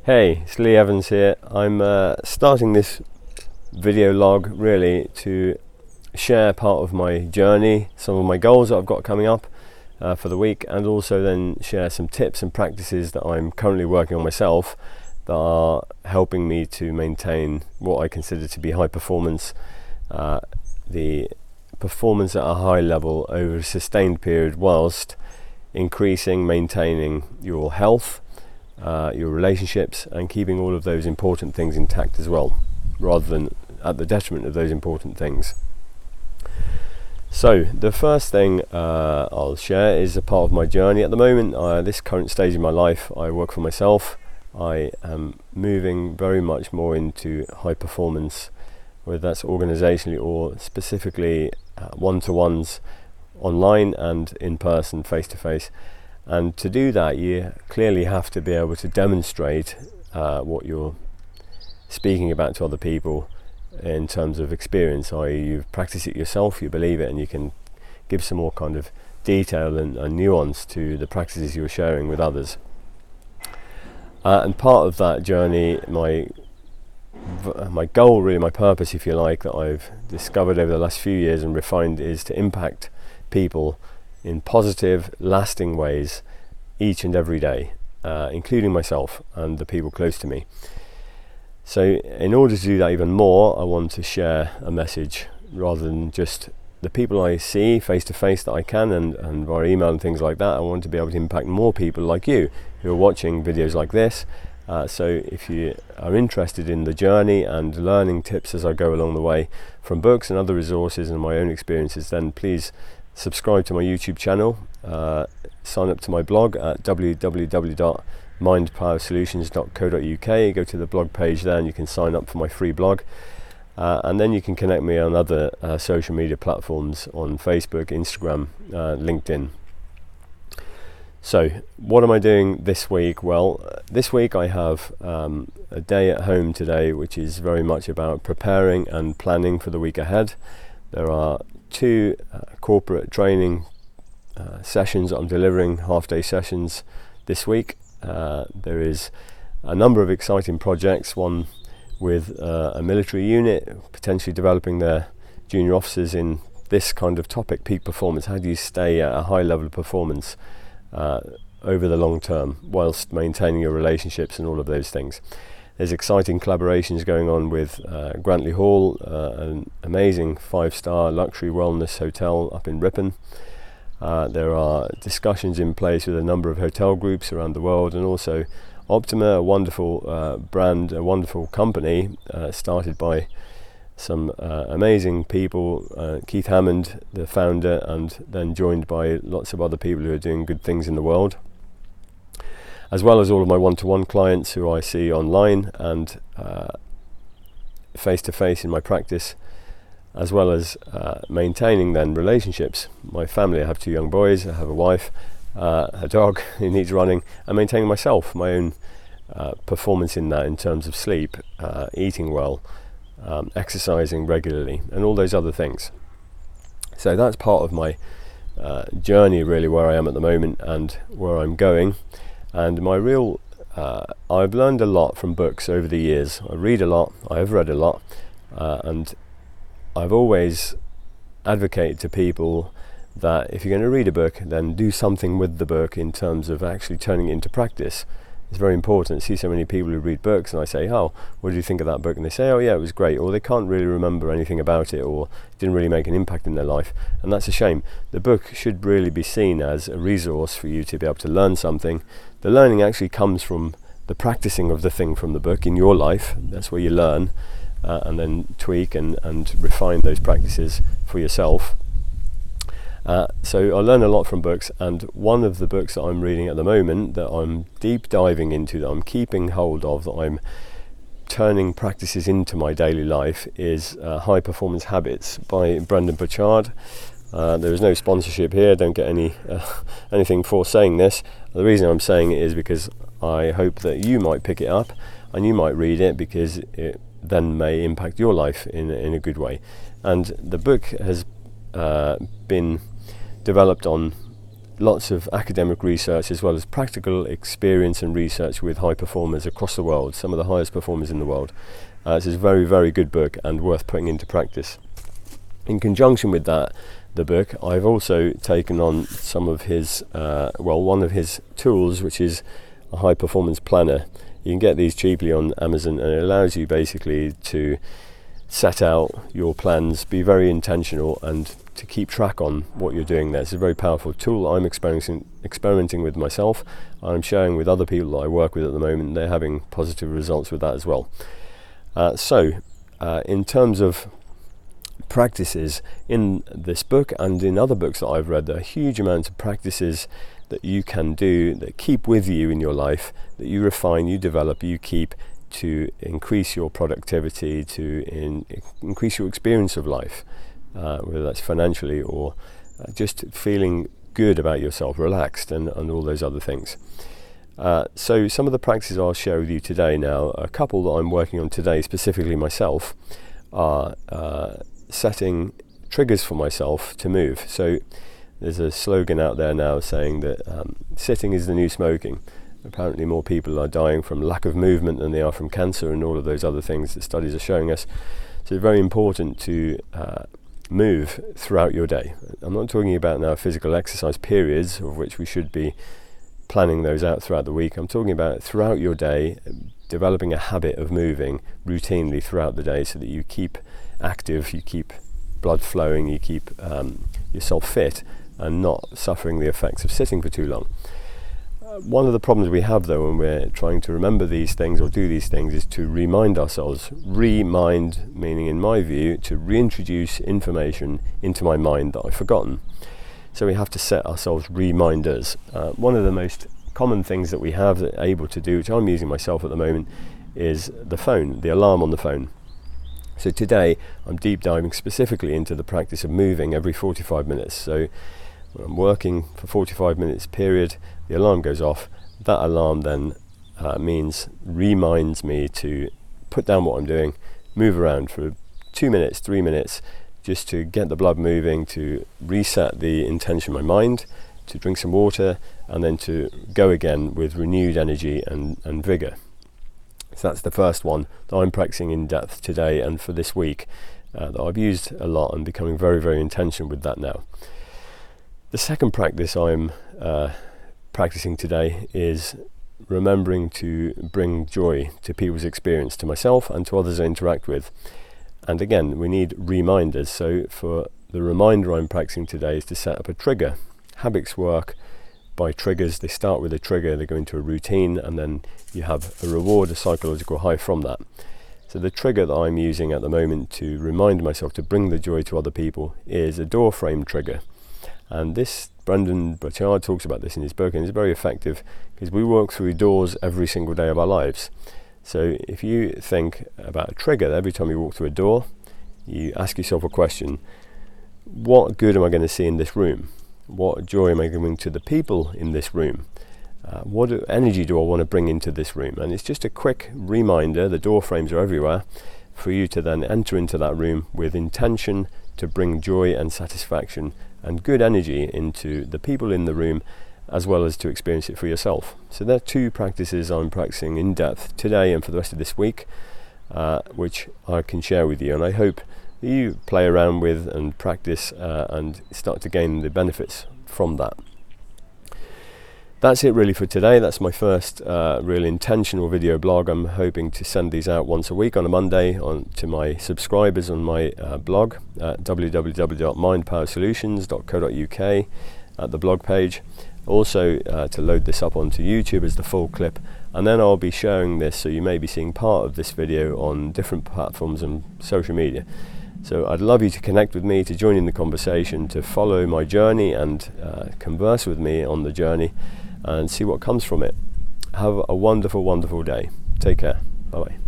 Hey, it's Lee Evans here. I'm starting this video log really to share part of my journey, some of my goals that I've got coming up for the week, and also then share some tips and practices that I'm currently working on myself that are helping me to maintain what I consider to be high performance, the performance at a high level over a sustained period whilst maintaining your health, your relationships, and keeping all of those important things intact as well, rather than at the detriment of those important things. So the first thing I'll share is a part of my journey at the moment. This current stage in my life, I work for myself. I am moving very much more into high performance, whether that's organisationally or specifically one-to-ones online and in person, face-to-face. And to do that, you clearly have to be able to demonstrate what you're speaking about to other people in terms of experience, i.e. you've practiced it yourself, you believe it, and you can give some more kind of detail and nuance to the practices you're sharing with others. And part of that journey, my goal, really my purpose, if you like, that I've discovered over the last few years and refined, is to impact people in positive, lasting ways each and every day, including myself and the people close to me. So in order to do that even more, I want to share a message rather than just the people I see face to face that I can and via email and things like that. I want to be able to impact more people like you who are watching videos like this. So if you are interested in the journey and learning tips as I go along the way from books and other resources and my own experiences, then please subscribe to my YouTube channel, sign up to my blog at www.mindpowersolutions.co.uk. Go to the blog page there and you can sign up for my free blog, and then you can connect me on other social media platforms on Facebook, Instagram, LinkedIn. So what am I doing this week? Well, this week I have a day at home today, which is very much about preparing and planning for the week ahead. There are two corporate training sessions I'm delivering, half-day sessions this week. There is a number of exciting projects, one with a military unit potentially developing their junior officers in this kind of topic, peak performance. How do you stay at a high level of performance over the long term whilst maintaining your relationships and all of those things? There's exciting collaborations going on with Grantley Hall, an amazing 5-star luxury wellness hotel up in Ripon. There are discussions in place with a number of hotel groups around the world, and also Optima, a wonderful brand, a wonderful company started by some amazing people, Keith Hammond, the founder, and then joined by lots of other people who are doing good things in the world, as well as all of my one-to-one clients who I see online and face-to-face in my practice, as well as maintaining then relationships. My family, I have 2 young boys, I have a wife, a dog who needs running, and maintaining myself, my own performance in that in terms of sleep, eating well, exercising regularly, and all those other things. So that's part of my journey, really, where I am at the moment and where I'm going. And my real, I've learned a lot from books over the years. I read a lot, I have read a lot, and I've always advocated to people that if you're going to read a book, then do something with the book in terms of actually turning it into practice. It's very important. I see so many people who read books and I say, oh, what did you think of that book? And they say, oh yeah, it was great, or they can't really remember anything about it, or didn't really make an impact in their life, and that's a shame. The book should really be seen as a resource for you to be able to learn something. The learning actually comes from the practicing of the thing from the book in your life. That's where you learn, and then tweak and refine those practices for yourself. So I learn a lot from books, and one of the books that I'm reading at the moment that I'm deep diving into, that I'm keeping hold of, that I'm turning practices into my daily life, is High Performance Habits by Brendon Burchard. There is no sponsorship here, don't get anything for saying this. The reason I'm saying it is because I hope that you might pick it up and you might read it, because it then may impact your life in a good way. And the book has been developed on lots of academic research as well as practical experience and research with high performers across the world, some of the highest performers in the world. This is a very, very good book and worth putting into practice. In conjunction with that, the book, I've also taken on some of his, one of his tools, which is a high performance planner. You can get these cheaply on Amazon, and it allows you basically to set out your plans, be very intentional, and to keep track on what you're doing there. It's a very powerful tool. I'm experimenting with myself. I'm sharing with other people that I work with at the moment. They're having positive results with that as well. In terms of practices in this book and in other books that I've read, there are huge amounts of practices that you can do that keep with you in your life, that you refine, you develop, you keep to increase your productivity, to increase your experience of life, whether that's financially or just feeling good about yourself, relaxed, and all those other things. So some of the practices I'll share with you today now, a couple that I'm working on today specifically myself, are setting triggers for myself to move. So there's a slogan out there now saying that sitting is the new smoking. Apparently more people are dying from lack of movement than they are from cancer and all of those other things that studies are showing us. So it's very important to move throughout your day. I'm not talking about now physical exercise periods, of which we should be planning those out throughout the week. I'm talking about throughout your day, developing a habit of moving routinely throughout the day so that you keep active, you keep blood flowing, you keep yourself fit and not suffering the effects of sitting for too long. One of the problems we have though when we're trying to remember these things or do these things is to remind ourselves. Remind, meaning in my view, to reintroduce information into my mind that I've forgotten. So we have to set ourselves reminders. One of the most common things that we have that are able to do, which I'm using myself at the moment, is the phone, the alarm on the phone. So today I'm deep diving specifically into the practice of moving every 45 minutes. So when I'm working for 45 minutes period, the alarm goes off. That alarm then reminds me to put down what I'm doing, move around for 2 minutes, 3 minutes, just to get the blood moving, to reset the intention in my mind, to drink some water, and then to go again with renewed energy and vigour. So that's the first one that I'm practicing in depth today and for this week, that I've used a lot and becoming very, very intentional with that now. The second practice I'm practicing today is remembering to bring joy to people's experience, to myself and to others I interact with. And again, we need reminders. So for the reminder I'm practicing today is to set up a trigger. Habits work by triggers. They start with a trigger, they go into a routine, and then you have a reward, a psychological high from that. So the trigger that I'm using at the moment to remind myself to bring the joy to other people is a door frame trigger. And this, Brendon Burchard talks about this in his book, and it's very effective because we walk through doors every single day of our lives. So if you think about a trigger, every time you walk through a door, you ask yourself a question: what good am I going to see in this room? What joy am I giving to the people in this room? What energy do I want to bring into this room? And it's just a quick reminder, the door frames are everywhere, for you to then enter into that room with intention to bring joy and satisfaction and good energy into the people in the room, as well as to experience it for yourself. So there are two practices I'm practicing in depth today and for the rest of this week, which I can share with you, and I hope that you play around with and practice and start to gain the benefits from that. That's it really for today. That's my first real intentional video blog. I'm hoping to send these out once a week on a Monday to my subscribers on my blog at www.mindpowersolutions.co.uk at the blog page. Also to load this up onto YouTube as the full clip, and then I'll be sharing this, so you may be seeing part of this video on different platforms and social media. So I'd love you to connect with me, to join in the conversation, to follow my journey and converse with me on the journey and see what comes from it. Have a wonderful, wonderful day. Take care. Bye-bye.